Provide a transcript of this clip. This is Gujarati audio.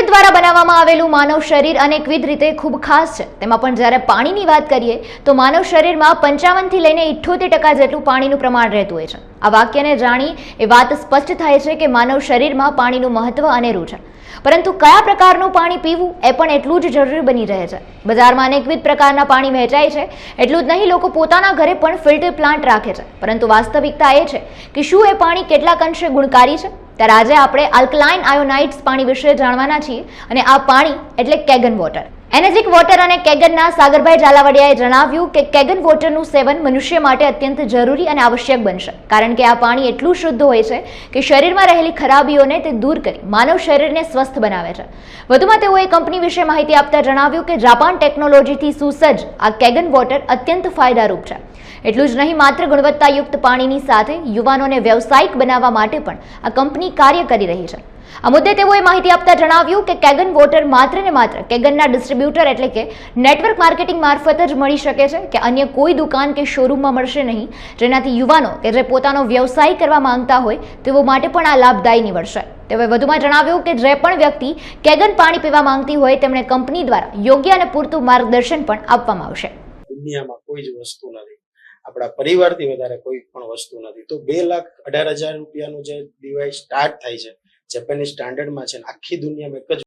કેગન દ્વારા બનાવવામાં આવેલું માનવ શરીર અનેકવિધ રીતે ખૂબ ખાસ છે। તેમાં પણ જ્યારે પાણીની વાત કરીએ તો માનવ શરીરમાં 55 થી લઈને 78% જેટલું પાણીનું પ્રમાણ રહેતું હોય છે। આ વાક્યને જાણી એ વાત સ્પષ્ટ થાય છે કે માનવ શરીરમાં પાણીનું મહત્વ અનેરું છે, પરંતુ કયા પ્રકારનું પાણી પીવું એ પણ એટલું જ જરૂરી બની રહે છે। બજારમાં અનેકવિધ પ્રકારના પાણી વહેંચાય છે, એટલું જ નહીં લોકો પોતાના ઘરે પણ ફિલ્ટર પ્લાન્ટ રાખે છે, પરંતુ વાસ્તવિકતા એ છે કે શું એ પાણી કેટલાક અંશે ગુણકારી છે? ત્યારે આજે આપણે આલ્કલાઇન આયોનાઇઝ્ડ પાણી વિશે જાણવાના છીએ, અને આ પાણી એટલે કેગન વોટર। એનર્જિક વોટર અને કેગનના સાગરભાઈ ઝાલાવાડિયાએ જણાવ્યું કે કેગન વોટરનું સેવન મનુષ્ય માટે અત્યંત જરૂરી અને આવશ્યક બનશે, કારણ કે આ પાણી એટલું શુદ્ધ હોય છે કે શરીરમાં રહેલી ખરાબીઓને તે દૂર કરી માનવ શરીરને સ્વસ્થ બનાવે છે। વધુમાં તેઓએ કંપની વિશે માહિતી આપતા જણાવ્યું કે જાપાન ટેકનોલોજીથી સુસજ્જ આ કેગન વોટર અત્યંત ફાયદારૂપ છે। એટલું જ નહીં, માત્ર ગુણવત્તાયુક્ત પાણીની સાથે યુવાનોને વ્યવસાયિક બનાવવા માટે પણ આ કંપની કાર્ય કરી રહી છે। આ મુદ્દે તેઓએ માહિતી આપતા જણાવ્યું કે કેગન વોટર માત્ર ને માત્ર કેગનના ડિસ્ટ્રીબ્યુટર એટલે કે નેટવર્ક માર્કેટિંગ મારફત જ મળી શકે છે કે અન્ય કોઈ દુકાન કે શોરૂમમાં મળશે નહીં, જેનાથી યુવાનો કે જે પોતાનો વ્યવસાય કરવા માંગતા હોય તેઓ માટે પણ આ લાભદાયી નીવડશે। તેઓએ વધુમાં જણાવ્યું કે જે પણ વ્યક્તિ કેગન પાણી પીવા માંગતી હોય તેમને કંપની દ્વારા યોગ્ય અને પૂરતું માર્ગદર્શન પણ આપવામાં આવશે। દુનિયામાં કોઈ જ વસ્તુ નથી, આપણા પરિવારથી વધારે કોઈ પણ વસ્તુ નથી। તો 2,18,000 રૂપિયાનું જે ડિવાઇસ સ્ટાર્ટ થાય છે, જાપાનીઝ સ્ટાન્ડર્ડમાં છે, આખી દુનિયામાં એક જ